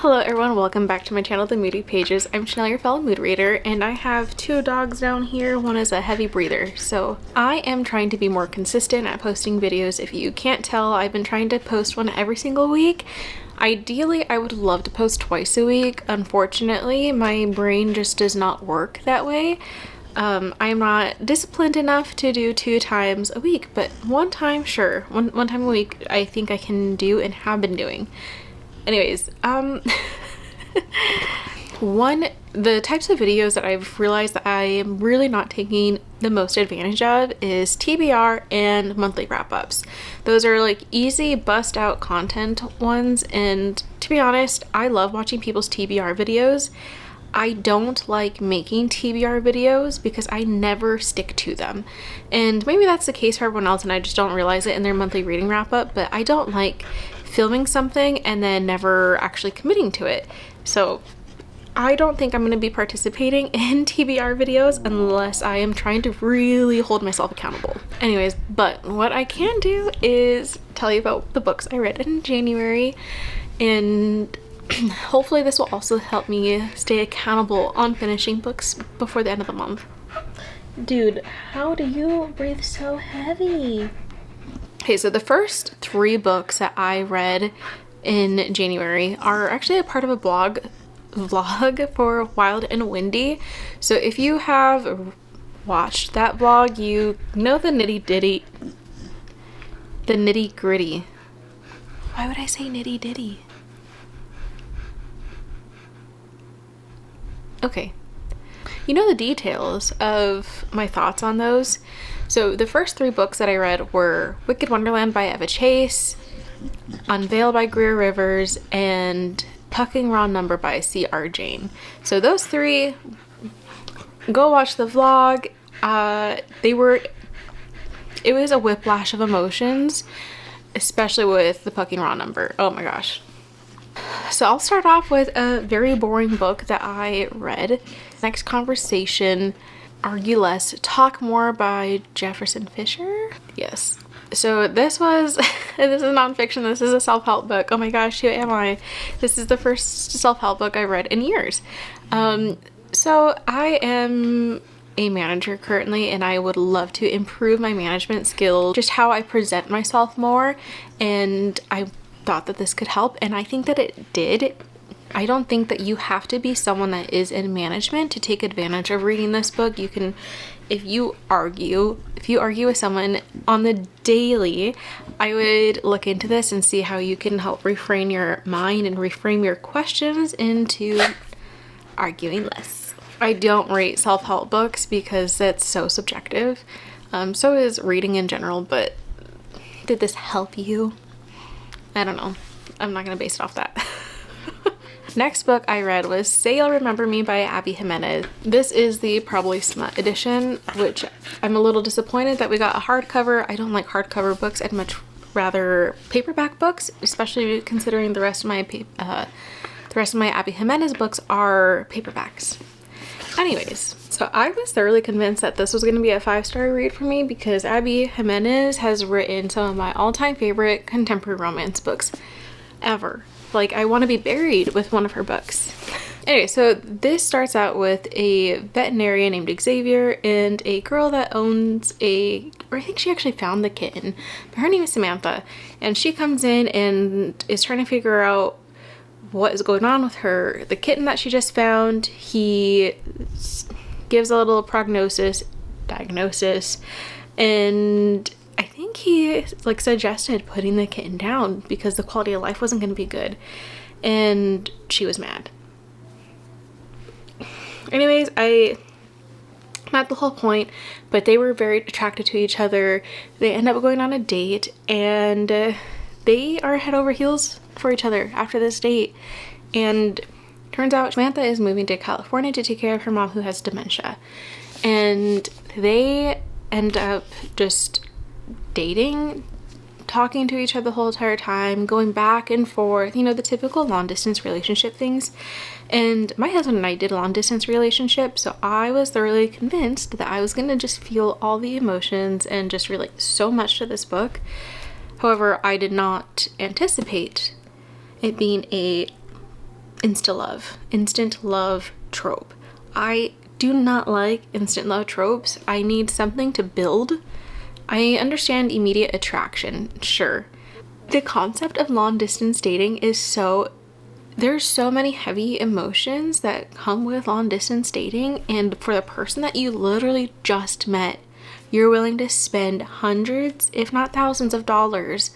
Hello everyone, welcome back to my channel, The Moody Pages. I'm Chanel, your fellow mood reader, and I have two dogs down here. One is a heavy breather. So I am trying to be more consistent at posting videos. If you can't tell, I've been trying to post one every single week. Ideally, I would love to post twice a week. Unfortunately, my brain just does not work that way. I'm not disciplined enough to do 2 times a week, but one time, sure. One time a week I think I can do and have been doing. Anyways, the types of videos that I've realized that I am really not taking the most advantage of is TBR and monthly wrap-ups. Those are like easy bust out content ones, and to be honest, I love watching people's TBR videos. I don't like making TBR videos because I never stick to them. And maybe that's the case for everyone else and I just don't realize it in their monthly reading wrap-up, but I don't like filming something and then never actually committing to it. So I don't think I'm going to be participating in TBR videos unless I am trying to really hold myself accountable. Anyways, but what I can do is tell you about the books I read in January, and hopefully this will also help me stay accountable on finishing books before the end of the month. Dude, how do you breathe so heavy? Okay, so the first 3 books that I read in January are actually a part of a vlog for Wild and Windy. So if you have watched that vlog, you know the nitty gritty. Why would I say nitty ditty? Okay. You know the details of my thoughts on those. So the first 3 books that I read were Wicked Wonderland by Eva Chase, Unveil by Greer Rivers, and Pucking Raw Number by C.R. Jane. So those 3, go watch the vlog. It was a whiplash of emotions, especially with the Pucking Raw Number. Oh my gosh. So I'll start off with a very boring book that I read. Next Conversation, Argue Less, Talk More by Jefferson Fisher. Yes. So this is nonfiction. This is a self-help book. Oh my gosh, who am I? This is the first self-help book I read in years. So I am a manager currently, and I would love to improve my management skills, just how I present myself more, and I thought that this could help, and I think that it did. I don't think that you have to be someone that is in management to take advantage of reading this book. You can, if you argue with someone on the daily, I would look into this and see how you can help refrain your mind and reframe your questions into arguing less. I don't rate self-help books because that's so subjective. So is reading in general, but did this help you? I don't know. I'm not gonna base it off that. Next book I read was Say You'll Remember Me by Abby Jimenez. This is the Probably Smut edition, which I'm a little disappointed that we got a hardcover. I don't like hardcover books. I'd much rather paperback books, especially considering the rest of my Abby Jimenez books are paperbacks. Anyways, so I was thoroughly convinced that this was going to be a 5-star read for me because Abby Jimenez has written some of my all-time favorite contemporary romance books ever. Like, I want to be buried with one of her books. Anyway, so this starts out with a veterinarian named Xavier and a girl that owns or I think she actually found the kitten, but her name is Samantha, and she comes in and is trying to figure out what is going on with the kitten that she just found. He gives a little diagnosis, and I think he like suggested putting the kitten down because the quality of life wasn't going to be good, and she was mad. Anyways, not the whole point, but they were very attracted to each other. They end up going on a date, and they are head over heels for each other after this date. And turns out Samantha is moving to California to take care of her mom who has dementia, and they end up just dating, talking to each other the whole entire time, going back and forth, you know, the typical long distance relationship things. And my husband and I did a long distance relationship, so I was thoroughly convinced that I was gonna just feel all the emotions and just relate so much to this book. However, I did not anticipate it being a instant love trope. I do not like instant love tropes. I need something to build. I understand immediate attraction, sure. The concept of long distance dating is there's so many heavy emotions that come with long distance dating, and for the person that you literally just met, you're willing to spend hundreds, if not thousands of dollars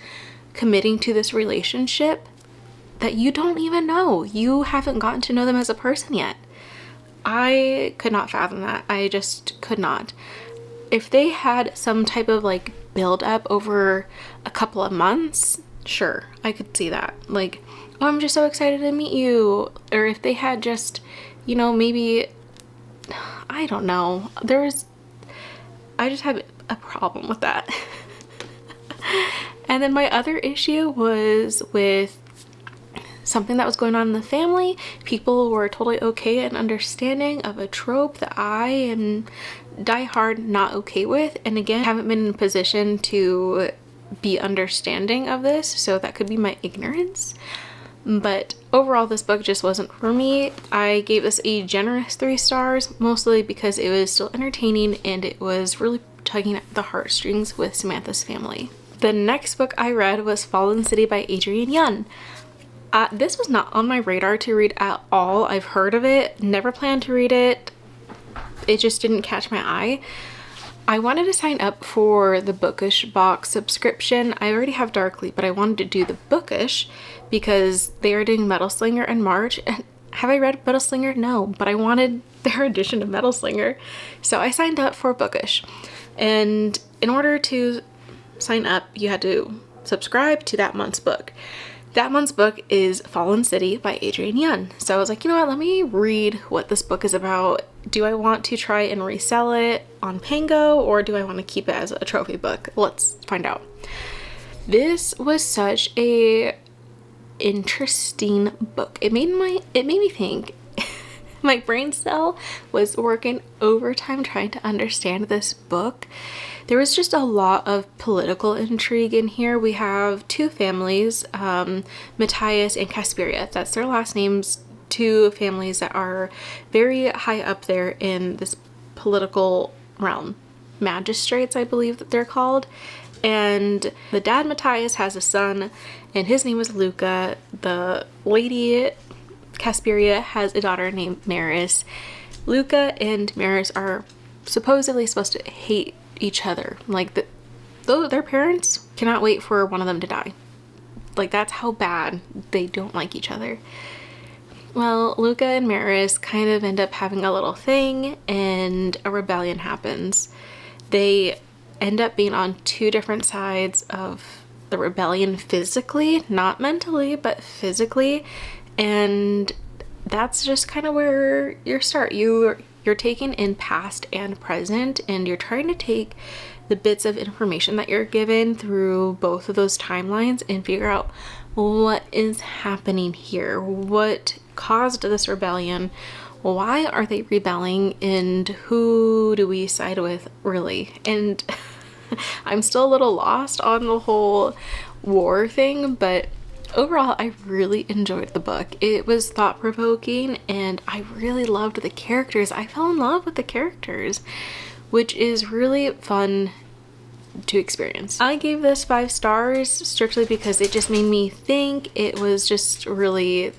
committing to this relationship that you don't even know. You haven't gotten to know them as a person yet. I could not fathom that. I just could not. If they had some type of like build up over a couple of months, sure, I could see that. Like, oh, I'm just so excited to meet you. Or if they had just, you know, maybe, I don't know. I just have a problem with that. And then my other issue was with something that was going on in the family. People were totally okay and understanding of a trope that I am diehard not okay with. And again, haven't been in a position to be understanding of this, so that could be my ignorance. But overall, this book just wasn't for me. I gave this a generous 3 stars, mostly because it was still entertaining and it was really tugging at the heartstrings with Samantha's family. The next book I read was Fallen City by Adrienne Young. This was not on my radar to read at all. I've heard of it, never planned to read it. It just didn't catch my eye. I wanted to sign up for the Bookish box subscription. I already have Darkly, but I wanted to do the Bookish because they are doing Metal Slinger in March. And have I read Metal Slinger? No, but I wanted their edition of Metal Slinger. So I signed up for Bookish. And in order to sign up, you had to subscribe to that month's book. That month's book is Fallen City by Adrienne Young. So I was like, you know what, let me read what this book is about. Do I want to try and resell it on Pango, or do I want to keep it as a trophy book? Let's find out. This was such a interesting book. It made me think. My brain cell was working overtime trying to understand this book. There was just a lot of political intrigue in here. We have 2 families, Matthias and Casperia. That's their last names. 2 families that are very high up there in this political realm. Magistrates, I believe that they're called. And the dad, Matthias, has a son, and his name is Luca. The lady, Casperia, has a daughter named Maris. Luca and Maris are supposedly supposed to hate each other. Like, their parents cannot wait for one of them to die. Like, that's how bad they don't like each other. Well, Luca and Maris kind of end up having a little thing, and a rebellion happens. They end up being on 2 different sides of the rebellion physically, not mentally, but physically. And that's just kind of where you start. You're taking in past and present, and you're trying to take the bits of information that you're given through both of those timelines and figure out what is happening here. What caused this rebellion? Why are they rebelling? And who do we side with, really? And I'm still a little lost on the whole war thing, but overall, I really enjoyed the book. It was thought-provoking, and I really loved the characters. I fell in love with the characters, which is really fun to experience. I gave this 5 stars strictly because it just made me think. It was just really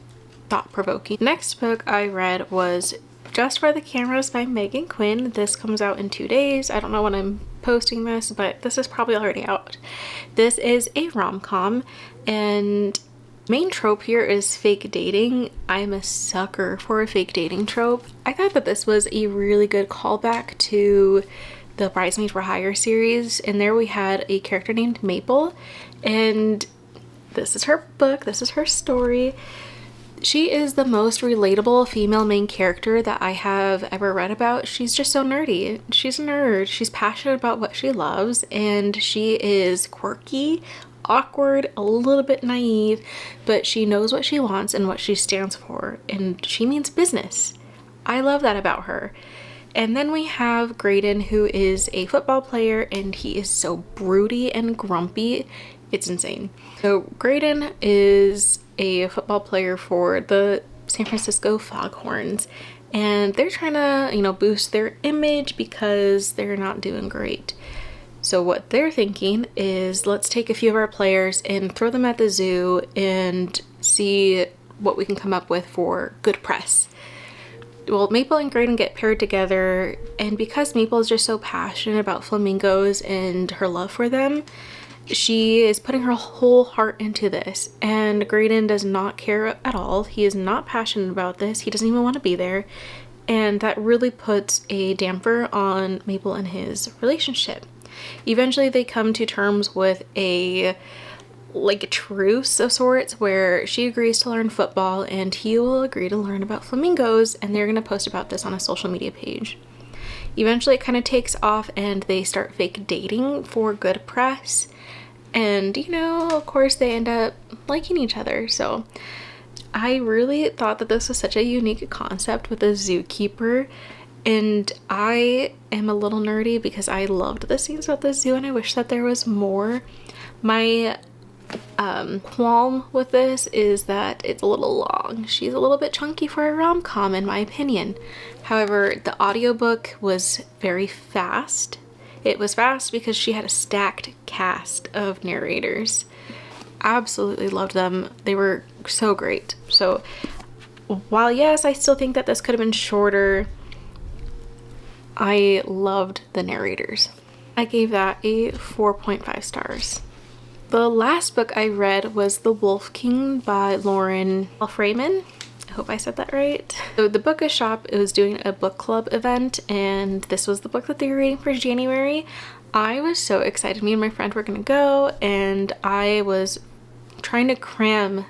thought-provoking. Next book I read was Just for the Cameras by Megan Quinn. This comes out in 2 days. I don't know when I'm posting this, but this is probably already out. This is a rom-com, and main trope here is fake dating. I'm a sucker for a fake dating trope. I thought that this was a really good callback to the Bridesmaids for Hire series, and there we had a character named Maple, and this is her book, this is her story. She is the most relatable female main character that I have ever read about. She's just so nerdy. She's a nerd. She's passionate about what she loves, and she is quirky, awkward, a little bit naive, but she knows what she wants and what she stands for, and she means business. I love that about her. And then we have Graydon, who is a football player, and he is so broody and grumpy. It's insane. So Graydon is a football player for the San Francisco Foghorns, and they're trying to, you know, boost their image because they're not doing great. So what they're thinking is, let's take a few of our players and throw them at the zoo and see what we can come up with for good press. Well, Maple and Graydon get paired together, and because Maple is just so passionate about flamingos and her love for them, she is putting her whole heart into this, and Graydon does not care at all. He is not passionate about this. He doesn't even want to be there, and that really puts a damper on Maple and his relationship. Eventually they come to terms with a truce of sorts, where she agrees to learn football and he will agree to learn about flamingos, and they're going to post about this on a social media page. Eventually it kind of takes off and they start fake dating for good press, and you know, of course they end up liking each other. So I really thought that this was such a unique concept with a zookeeper, and I am a little nerdy because I loved the scenes at the zoo and I wish that there was more. My qualm with this is that it's a little long. She's a little bit chunky for a rom-com in my opinion. However, the audiobook was very fast. It was fast because she had a stacked cast of narrators. Absolutely loved them. They were so great. So while yes, I still think that this could have been shorter, I loved the narrators. I gave that a 4.5 stars. The last book I read was The Wolf King by Lauren Freeman. I hope I said that right. So the Bookish Shop was doing a book club event, and this was the book that they were reading for January. I was so excited. Me and my friend were gonna go, and I was trying to cram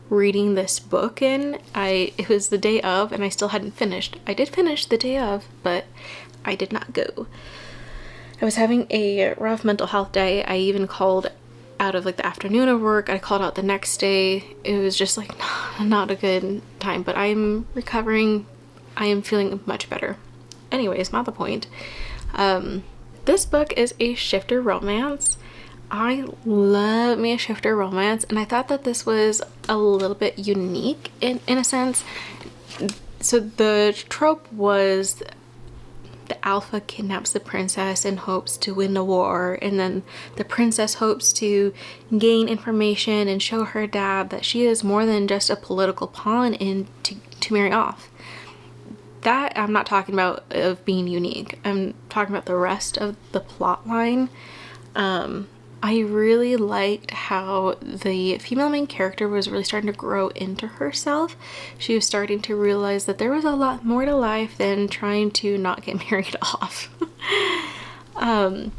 reading this book in. It was the day of and I still hadn't finished. I did finish the day of, but I did not go. I was having a rough mental health day. I even called out of the afternoon of work. I called out the next day. It was just not a good time, but I'm recovering. I am feeling much better. Anyways, not the point. This book is a shifter romance. I love me a shifter romance, and I thought that this was a little bit unique in a sense. So the trope was the alpha kidnaps the princess and hopes to win the war, and then the princess hopes to gain information and show her dad that she is more than just a political pawn to marry off. That I'm not talking about of being unique. I'm talking about the rest of the plot line. I really liked how the female main character was really starting to grow into herself. She was starting to realize that there was a lot more to life than trying to not get married off. And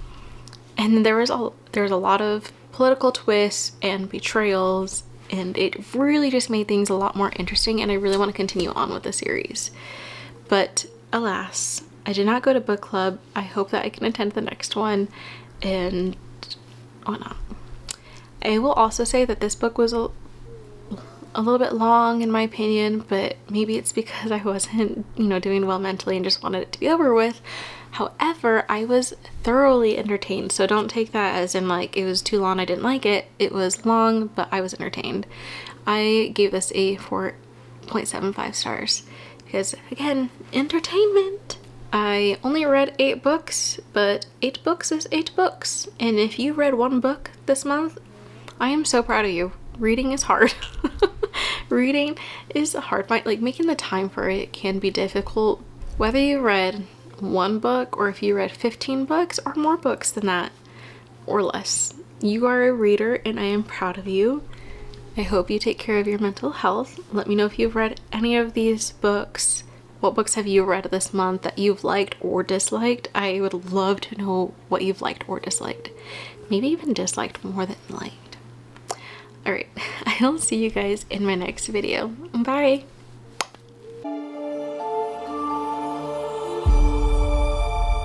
there was a lot of political twists and betrayals, and it really just made things a lot more interesting, and I really want to continue on with the series. But alas, I did not go to book club. I hope that I can attend the next one, and whatnot. I will also say that this book was a little bit long in my opinion, but maybe it's because I wasn't, doing well mentally and just wanted it to be over with. However, I was thoroughly entertained, so don't take that as in it was too long, I didn't like it. It was long, but I was entertained. I gave this a 4.75 stars because, again, entertainment. I only read 8 books, but 8 books is 8 books. And if you read 1 book this month, I am so proud of you. Reading is hard. Reading is hard. Making the time for it can be difficult. Whether you read 1 book or if you read 15 books or more books than that or less, you are a reader and I am proud of you. I hope you take care of your mental health. Let me know if you've read any of these books. What books have you read this month that you've liked or disliked? I would love to know what you've liked or disliked. Maybe even disliked more than liked. Alright, I'll see you guys in my next video. Bye!